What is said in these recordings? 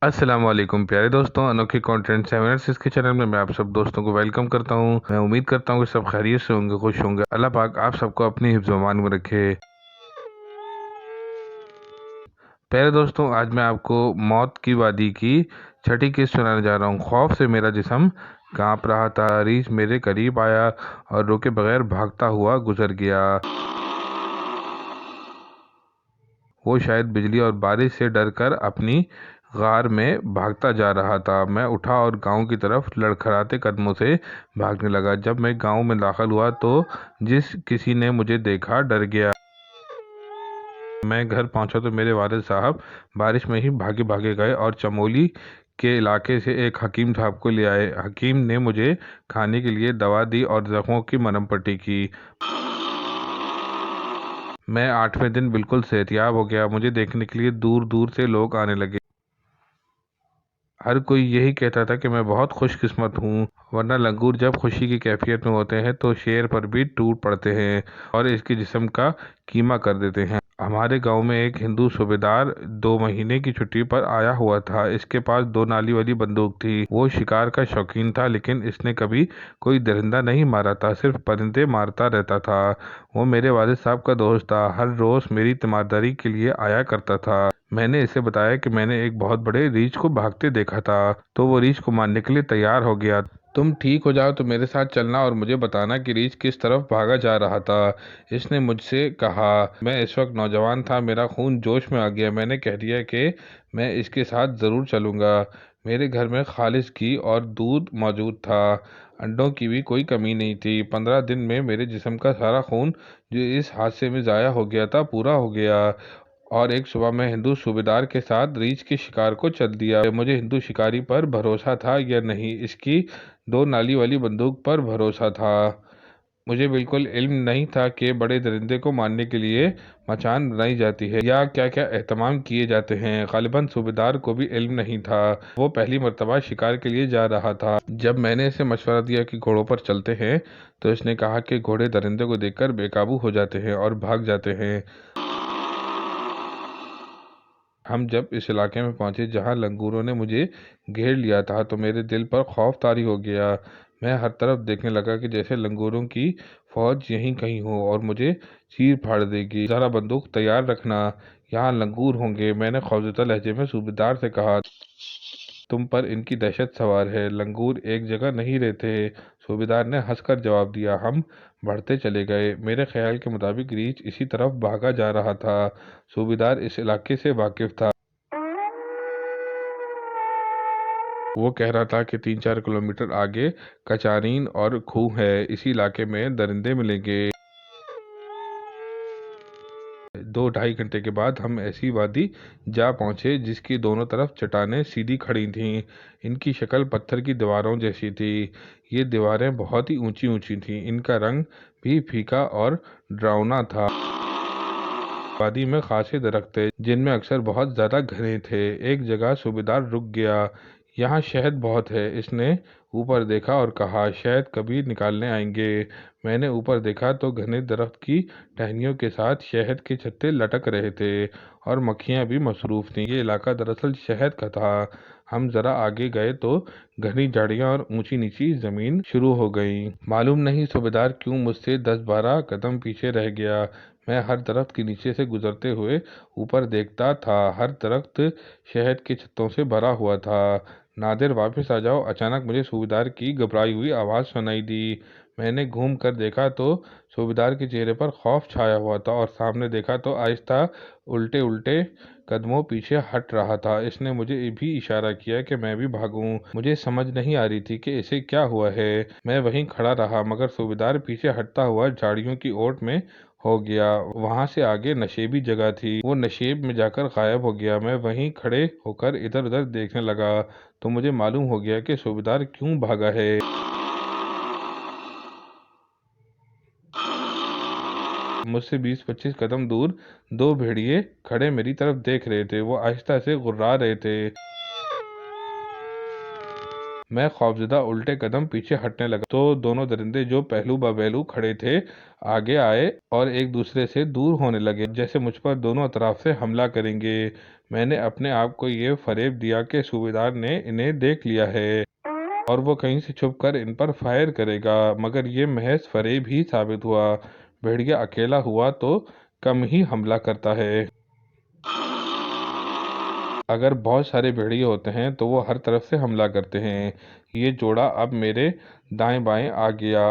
السلام علیکم پیارے دوستوں، انوکھی کنٹینٹ سیمینرز اس کے چینل میں آپ سب دوستوں کو ویلکم کرتا ہوں۔ میں امید کرتا ہوں کہ سب خیریت سے ہوں گے، خوش ہوں گے۔ اللہ پاک آپ سب کو اپنی حفظ و امان میں رکھے۔ پیارے دوستوں، آج میں آپ کو موت کی وادی کی چھٹی قسط سنانے جا رہا ہوں۔ خوف سے میرا جسم کانپ رہا تھا، ریچھ میرے قریب آیا اور روکے بغیر بھاگتا ہوا گزر گیا۔ وہ شاید بجلی اور بارش سے ڈر کر اپنی غار میں بھاگتا جا رہا تھا۔ میں اٹھا اور گاؤں کی طرف لڑکھڑاتے قدموں سے بھاگنے لگا۔ جب میں گاؤں میں داخل ہوا تو جس کسی نے مجھے دیکھا ڈر گیا۔ میں گھر پہنچا تو میرے والد صاحب بارش میں ہی بھاگے بھاگے گئے اور چمولی کے علاقے سے ایک حکیم صاحب کو لے آئے۔ حکیم نے مجھے کھانے کے لیے دوا دی اور زخموں کی مرہم پٹی کی۔ میں 8ویں دن بالکل صحت یاب ہو گیا۔ مجھے دیکھنے کے لیے دور دور سے لوگ آنے لگے۔ ہر کوئی یہی کہتا تھا کہ میں بہت خوش قسمت ہوں، ورنہ لنگور جب خوشی کی کیفیت میں ہوتے ہیں تو شیر پر بھی ٹوٹ پڑتے ہیں اور اس کے جسم کا کیما کر دیتے ہیں۔ ہمارے گاؤں میں ایک ہندو صوبیدار 2 مہینے کی چھٹی پر آیا ہوا تھا۔ اس کے پاس 2 نالی والی بندوق تھی۔ وہ شکار کا شوقین تھا، لیکن اس نے کبھی کوئی درندہ نہیں مارا تھا، صرف پرندے مارتا رہتا تھا۔ وہ میرے والد صاحب کا دوست تھا، ہر روز میری تیمارداری کے لیے آیا کرتا تھا۔ میں نے اسے بتایا کہ میں نے ایک بہت بڑے ریچھ کو بھاگتے دیکھا تھا، تو وہ ریچھ کو مارنے کے لیے تیار ہو گیا۔ تم ٹھیک ہو جاؤ تو میرے ساتھ چلنا اور مجھے بتانا کہ ریچھ کس طرف بھاگا جا رہا تھا۔ اس نے مجھ سے کہا۔ میں اس وقت نوجوان تھا، میرا خون جوش میں آ گیا۔ میں نے کہہ دیا کہ میں اس کے ساتھ ضرور چلوں گا۔ میرے گھر میں خالص گھی اور دودھ موجود تھا، انڈوں کی بھی کوئی کمی نہیں تھی۔ 15 دن میں میرے جسم کا سارا خون جو اس حادثے میں ضائع ہو گیا تھا پورا ہو گیا، اور ایک صبح میں ہندو صوبیدار کے ساتھ ریچھ کے شکار کو چل دیا۔ مجھے ہندو شکاری پر بھروسہ تھا یا نہیں، اس کی 2 نالی والی بندوق پر بھروسہ تھا۔ مجھے بالکل علم نہیں تھا کہ بڑے درندے کو مارنے کے لیے مچان بنائی جاتی ہے یا کیا کیا اہتمام کیے جاتے ہیں۔ غالباً صوبیدار کو بھی علم نہیں تھا، وہ پہلی مرتبہ شکار کے لیے جا رہا تھا۔ جب میں نے اسے مشورہ دیا کہ گھوڑوں پر چلتے ہیں تو اس نے کہا کہ گھوڑے درندے کو دیکھ کر بے قابو ہو جاتے ہیں اور بھاگ جاتے ہیں۔ ہم جب اس علاقے میں پہنچے جہاں لنگوروں نے مجھے گھیر لیا تھا تو میرے دل پر خوف طاری ہو گیا۔ میں ہر طرف دیکھنے لگا کہ جیسے لنگوروں کی فوج یہیں کہیں ہو اور مجھے چیر پھاڑ دے گی۔ ذرا بندوق تیار رکھنا، یہاں لنگور ہوں گے، میں نے خوفزدہ لہجے میں صوبیدار سے کہا۔ تم پر ان کی دہشت سوار ہے، لنگور ایک جگہ نہیں رہتے۔ صوبیدار نے ہنس کر جواب دیا۔ ہم بڑھتے چلے گئے۔ میرے خیال کے مطابق ریچھ اسی طرف بھاگا جا رہا تھا۔ صوبیدار اس علاقے سے واقف تھا۔ وہ کہہ رہا تھا کہ 3-4 کلومیٹر آگے کچارین اور کھوہ ہے، اسی علاقے میں درندے ملیں گے۔ 2-2.5 گھنٹے کے بعد ہم ایسی وادی جا پہنچے جس کی دونوں طرف چٹانیں سیدھی کھڑی تھیں۔ ان کی شکل پتھر کی دیواروں جیسی تھی۔ یہ دیواریں بہت ہی اونچی اونچی تھیں، ان کا رنگ بھی پھیکا اور ڈراؤنا تھا۔ وادی میں خاصے درخت تھے جن میں اکثر بہت زیادہ گھنے تھے۔ ایک جگہ صوبیدار رک گیا۔ یہاں شہد بہت ہے، اس نے اوپر دیکھا اور کہا۔ شہد کبھی نکالنے آئیں گے۔ میں نے اوپر دیکھا تو گھنے درخت کی ٹہنیوں کے ساتھ شہد کے چھتے لٹک رہے تھے اور مکھیاں بھی مصروف تھیں۔ یہ علاقہ دراصل شہد کا تھا۔ ہم ذرا آگے گئے تو گھنی جھاڑیاں اور اونچی نیچی زمین شروع ہو گئیں۔ معلوم نہیں صوبیدار کیوں مجھ سے 10-12 قدم پیچھے رہ گیا۔ میں ہر درخت کے نیچے سے گزرتے ہوئے اوپر دیکھتا تھا، ہر درخت شہد کے چھتوں سے بھرا ہوا تھا۔ نادر واپس آ جاؤ۔ اچانک مجھے صوبیدار کی گھبرائی ہوئی آواز سنائی دی۔ میں نے گھوم کر دیکھا تو صوبیدار کے چہرے پر خوف چھایا ہوا تھا اور سامنے دیکھا تو آہستہ الٹے الٹے قدموں پیچھے ہٹ رہا تھا۔ اس نے مجھے بھی اشارہ کیا کہ میں بھی بھاگوں۔ مجھے سمجھ نہیں آ رہی تھی کہ اسے کیا ہوا ہے۔ میں وہیں کھڑا رہا مگر صوبیدار پیچھے ہٹتا ہوا جھاڑیوں کی اوٹ میں ہو گیا۔ وہاں سے آگے نشیبی جگہ تھی، وہ نشیب میں جا کر غائب ہو گیا۔ میں وہیں کھڑے ہو کر ادھر ادھر دیکھنے لگا تو مجھے معلوم ہو گیا کہ صوبیدار کیوں بھاگا ہے۔ مجھ سے 20-25 قدم دور 2 بھیڑیے کھڑے میری طرف دیکھ رہے تھے، وہ آہستہ سے غرا رہے تھے۔ میں خوفزدہ الٹے قدم پیچھے ہٹنے لگا تو دونوں درندے جو پہلو بہلو کھڑے تھے آگے آئے اور ایک دوسرے سے دور ہونے لگے، جیسے مجھ پر دونوں اطراف سے حملہ کریں گے۔ میں نے اپنے آپ کو یہ فریب دیا کہ صوبیدار نے انہیں دیکھ لیا ہے اور وہ کہیں سے چھپ کر ان پر فائر کرے گا، مگر یہ محض فریب ہی ثابت ہوا۔ بھیڑیا اکیلا ہوا تو کم ہی حملہ کرتا ہے۔ اگر بہت سارے بھیڑیے ہوتے ہیں تو وہ ہر طرف سے حملہ کرتے ہیں۔ یہ جوڑا اب میرے دائیں بائیں آ گیا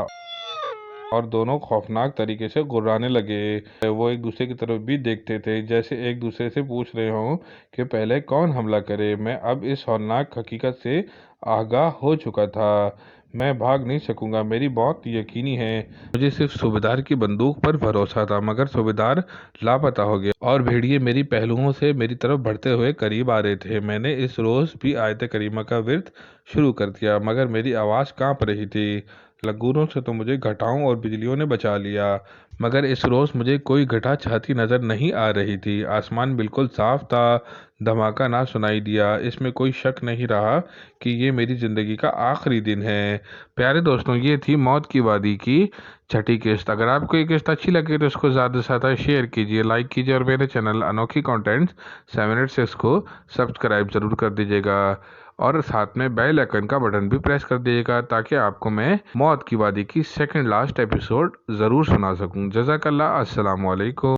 اور دونوں خوفناک طریقے سے گرانے لگے۔ وہ ایک دوسرے کی طرف بھی دیکھتے تھے، جیسے ایک دوسرے سے پوچھ رہے ہوں کہ پہلے کون حملہ کرے۔ میں اب اس ہولناک حقیقت سے آگاہ ہو چکا تھا، میں بھاگ نہیں سکوں گا، میری موت یقینی ہے۔ مجھے صرف صوبیدار کی بندوق پر بھروسہ تھا، مگر صوبیدار لاپتہ ہو گیا اور بھیڑیے میری پہلوؤں سے میری طرف بڑھتے ہوئے قریب آ رہے تھے۔ میں نے اس روز بھی آیت کریمہ کا ورد شروع کر دیا، مگر میری آواز کانپ رہی تھی۔ لنگوروں سے تو مجھے گھٹاؤں اور بجلیوں نے بچا لیا، مگر اس روز مجھے کوئی گھٹا چھاتی نظر نہیں آ رہی تھی۔ آسمان بالکل صاف تھا، دھماکہ نہ سنائی دیا۔ اس میں کوئی شک نہیں رہا کہ یہ میری زندگی کا آخری دن ہے۔ پیارے دوستوں، یہ تھی موت کی وادی کی چھٹی قسط۔ اگر آپ کو یہ قسط اچھی لگے تو اس کو زیادہ سے زیادہ شیئر کیجیے، لائک کیجیے اور میرے چینل انوکھی کانٹینٹس 786 کو سبسکرائب ضرور کر دیجیے گا اور ساتھ میں بیل آئیکن کا بٹن بھی پریس کر دیجیے گا تاکہ آپ کو میں موت کی وادی کی سیکنڈ لاسٹ ایپیسوڈ ضرور سنا سکوں۔ جزاک اللہ، السلام علیکم۔